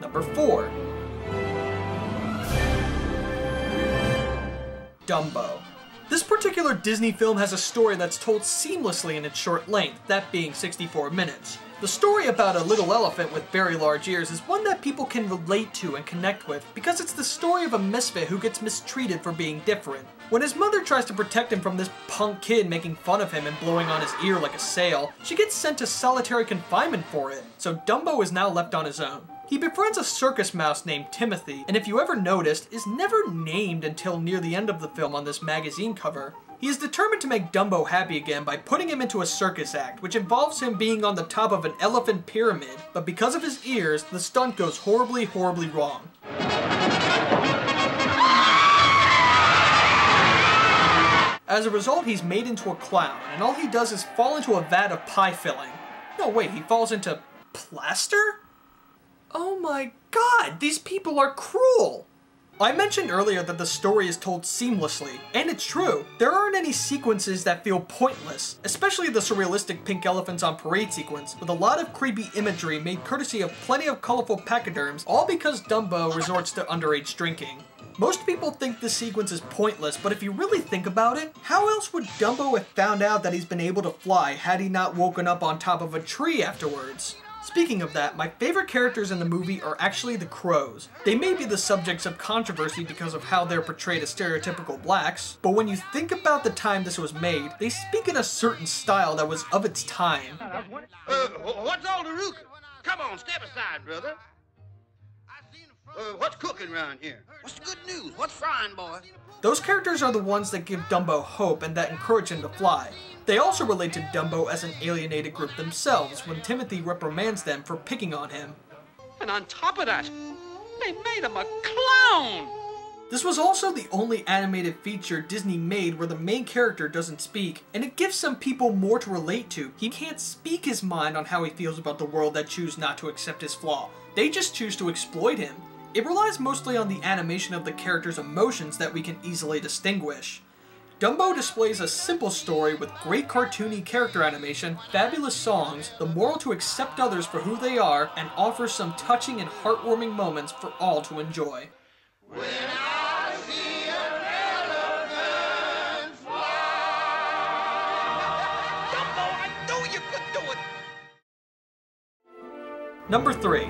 Number 4. Dumbo. This particular Disney film has a story that's told seamlessly in its short length, that being 64 minutes. The story about a little elephant with very large ears is one that people can relate to and connect with because it's the story of a misfit who gets mistreated for being different. When his mother tries to protect him from this punk kid making fun of him and blowing on his ear like a sail, she gets sent to solitary confinement for it, so Dumbo is now left on his own. He befriends a circus mouse named Timothy, and if you ever noticed, is never named until near the end of the film on this magazine cover. He is determined to make Dumbo happy again by putting him into a circus act, which involves him being on the top of an elephant pyramid, but because of his ears, the stunt goes horribly, horribly wrong. As a result, he's made into a clown, and all he does is fall into a vat of pie filling. No, wait, he falls into plaster? Oh my god, these people are cruel! I mentioned earlier that the story is told seamlessly, and it's true. There aren't any sequences that feel pointless, especially the surrealistic pink elephants on parade sequence, with a lot of creepy imagery made courtesy of plenty of colorful pachyderms, all because Dumbo resorts to underage drinking. Most people think this sequence is pointless, but if you really think about it, how else would Dumbo have found out that he's been able to fly had he not woken up on top of a tree afterwards? Speaking of that, my favorite characters in the movie are actually the crows. They may be the subjects of controversy because of how they're portrayed as stereotypical blacks, but when you think about the time this was made, they speak in a certain style that was of its time. What's all the rook? Come on, step aside, brother. What's cooking around here? What's the good news? What's frying, boy? Those characters are the ones that give Dumbo hope and that encourage him to fly. They also relate to Dumbo as an alienated group themselves when Timothy reprimands them for picking on him. And on top of that, they made him a clown! This was also the only animated feature Disney made where the main character doesn't speak, and it gives some people more to relate to. He can't speak his mind on how he feels about the world that choose not to accept his flaw. They just choose to exploit him. It relies mostly on the animation of the character's emotions that we can easily distinguish. Dumbo displays a simple story with great cartoony character animation, fabulous songs, the moral to accept others for who they are, and offers some touching and heartwarming moments for all to enjoy. When I see an elephant fly. Dumbo, I knew you could do it! Number 3.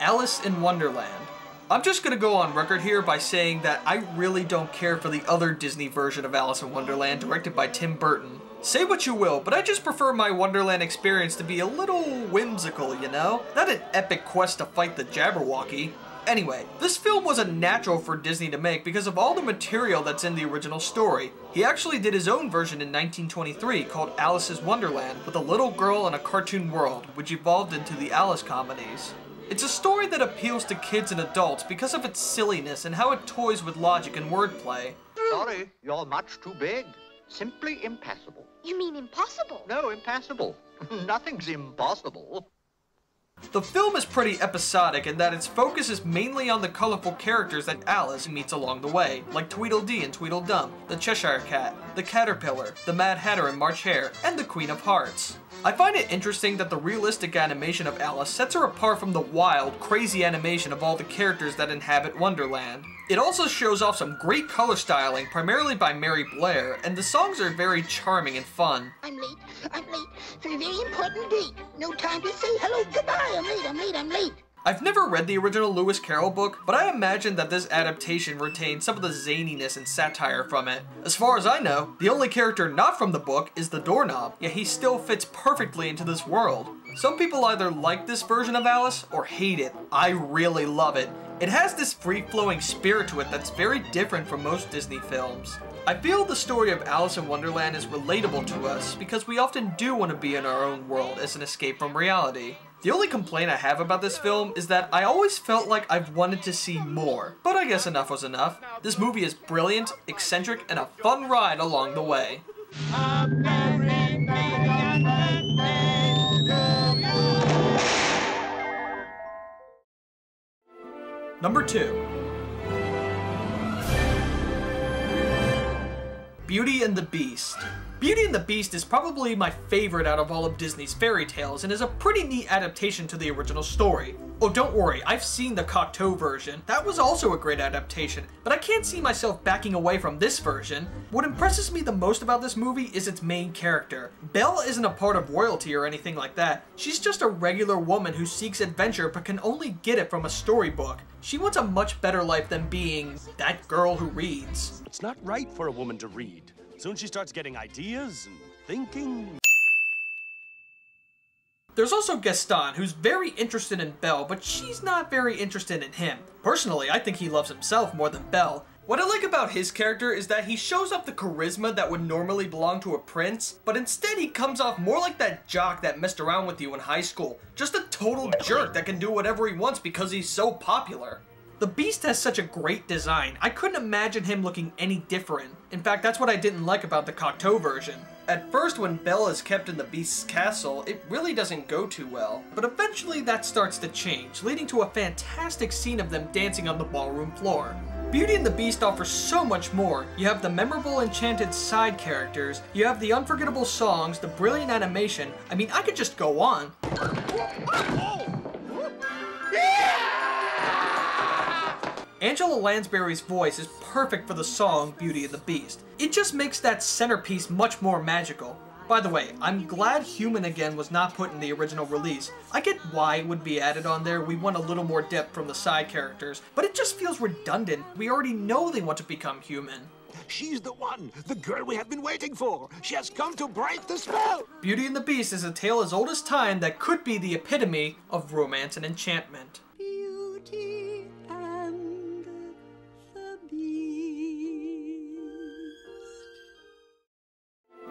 Alice in Wonderland. I'm just gonna go on record here by saying that I really don't care for the other Disney version of Alice in Wonderland directed by Tim Burton. Say what you will, but I just prefer my Wonderland experience to be a little whimsical, you know? Not an epic quest to fight the Jabberwocky. Anyway, this film was a natural for Disney to make because of all the material that's in the original story. He actually did his own version in 1923 called Alice's Wonderland with a little girl in a cartoon world, which evolved into the Alice comedies. It's a story that appeals to kids and adults because of its silliness and how it toys with logic and wordplay. Sorry, you're much too big. Simply impassable. You mean impossible? No, impassable. Nothing's impossible. The film is pretty episodic in that its focus is mainly on the colorful characters that Alice meets along the way, like Tweedledee and Tweedledum, the Cheshire Cat, the Caterpillar, the Mad Hatter and March Hare, and the Queen of Hearts. I find it interesting that the realistic animation of Alice sets her apart from the wild, crazy animation of all the characters that inhabit Wonderland. It also shows off some great color styling, primarily by Mary Blair, and the songs are very charming and fun. I'm late for a very important date. No time to say hello, goodbye. I'm late. I've never read the original Lewis Carroll book, but I imagine that this adaptation retains some of the zaniness and satire from it. As far as I know, the only character not from the book is the doorknob, yet he still fits perfectly into this world. Some people either like this version of Alice or hate it. I really love it. It has this free-flowing spirit to it that's very different from most Disney films. I feel the story of Alice in Wonderland is relatable to us because we often do want to be in our own world as an escape from reality. The only complaint I have about this film is that I always felt like I've wanted to see more, but I guess enough was enough. This movie is brilliant, eccentric, and a fun ride along the way. Number 2. Beauty and the Beast. Beauty and the Beast is probably my favorite out of all of Disney's fairy tales and is a pretty neat adaptation to the original story. Oh, don't worry, I've seen the Cocteau version. That was also a great adaptation, but I can't see myself backing away from this version. What impresses me the most about this movie is its main character. Belle isn't a part of royalty or anything like that. She's just a regular woman who seeks adventure but can only get it from a storybook. She wants a much better life than being that girl who reads. It's not right for a woman to read. Soon she starts getting ideas and thinking. There's also Gaston, who's very interested in Belle, but she's not very interested in him. Personally, I think he loves himself more than Belle. What I like about his character is that he shows up the charisma that would normally belong to a prince, but instead he comes off more like that jock that messed around with you in high school. Just a total jerk that can do whatever he wants because he's so popular. The Beast has such a great design. I couldn't imagine him looking any different. In fact, that's what I didn't like about the Cocteau version. At first, when Belle is kept in the Beast's castle, it really doesn't go too well. But eventually that starts to change, leading to a fantastic scene of them dancing on the ballroom floor. Beauty and the Beast offers so much more. You have the memorable enchanted side characters, you have the unforgettable songs, the brilliant animation. I mean, I could just go on. Angela Lansbury's voice is perfect for the song Beauty and the Beast. It just makes that centerpiece much more magical. By the way, I'm glad Human Again was not put in the original release. I get why it would be added on there, we want a little more depth from the side characters, but it just feels redundant. We already know they want to become human. She's the one, the girl we have been waiting for. She has come to break the spell. Beauty and the Beast is a tale as old as time that could be the epitome of romance and enchantment. Beauty and the Beast.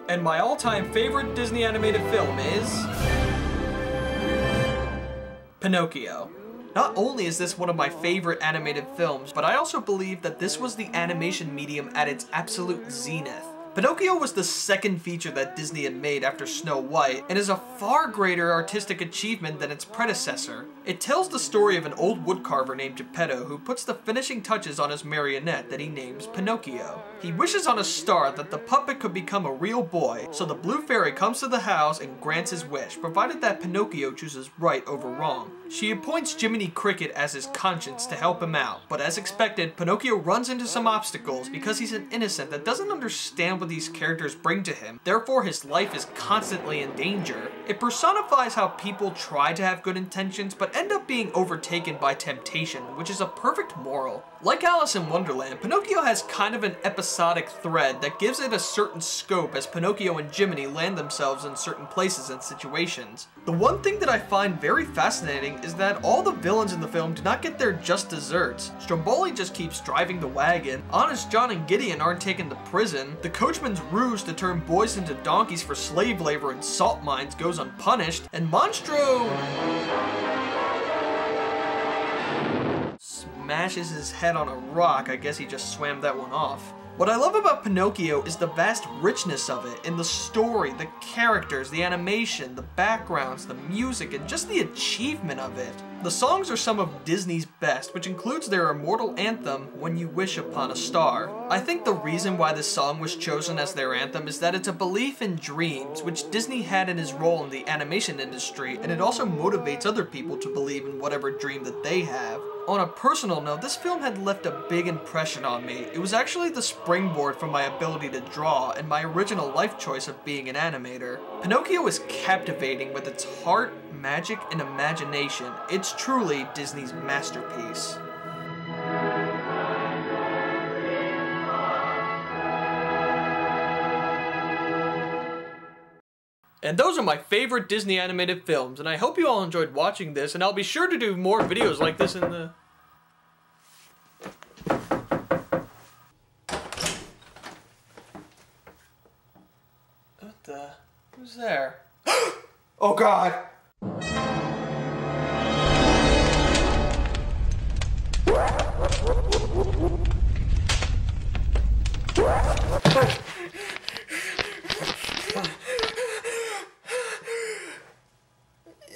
And my all-time favorite Disney animated film is Pinocchio. Not only is this one of my favorite animated films, but I also believe that this was the animation medium at its absolute zenith. Pinocchio was the second feature that Disney had made after Snow White, and is a far greater artistic achievement than its predecessor. It tells the story of an old woodcarver named Geppetto who puts the finishing touches on his marionette that he names Pinocchio. He wishes on a star that the puppet could become a real boy, so the blue fairy comes to the house and grants his wish, provided that Pinocchio chooses right over wrong. She appoints Jiminy Cricket as his conscience to help him out, but as expected, Pinocchio runs into some obstacles because he's an innocent that doesn't understand what these characters bring to him, therefore his life is constantly in danger. It personifies how people try to have good intentions but end up being overtaken by temptation, which is a perfect moral. Like Alice in Wonderland, Pinocchio has kind of an episodic thread that gives it a certain scope as Pinocchio and Jiminy land themselves in certain places and situations. The one thing that I find very fascinating is that all the villains in the film do not get their just desserts. Stromboli just keeps driving the wagon, Honest John and Gideon aren't taken to prison, the coachman's ruse to turn boys into donkeys for slave labor in salt mines goes unpunished, and Monstro smashes his head on a rock. I guess he just swam that one off. What I love about Pinocchio is the vast richness of it in the story, the characters, the animation, the backgrounds, the music, and just the achievement of it. The songs are some of Disney's best, which includes their immortal anthem, When You Wish Upon a Star. I think the reason why this song was chosen as their anthem is that it's a belief in dreams, which Disney had in his role in the animation industry, and it also motivates other people to believe in whatever dream that they have. On a personal note, this film had left a big impression on me. It was actually the springboard for my ability to draw and my original life choice of being an animator. Pinocchio is captivating with its heart, magic, and imagination. It's truly Disney's masterpiece. And those are my favorite Disney animated films, and I hope you all enjoyed watching this, and I'll be sure to do more videos like this in the... What the... Who's there? Oh God!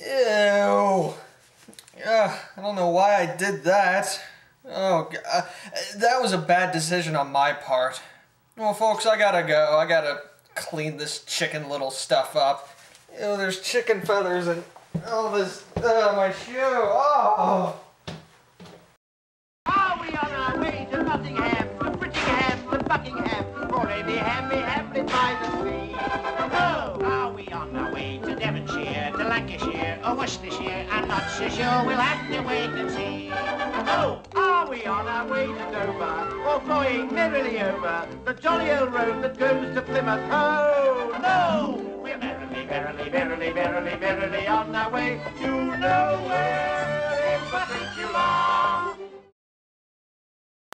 Ew. I don't know why I did that. Oh, God. That was a bad decision on my part. Well, folks, I gotta go. I gotta clean this chicken little stuff up. Oh, there's chicken feathers and all this. My shoe. Oh. Are we on our way to Nottingham, to Brittingham, to Buckingham, for a happy hamlet by the sea? Oh, are we on our way to Devonshire, to Lancashire, or Worcestershire? I'm not so sure, we'll have to wait and see. Oh, are we on our way to Dover, or flying merrily over the jolly old road that goes to Plymouth? Oh, no! We're merrily, merrily, merrily, merrily, merrily on our way to know.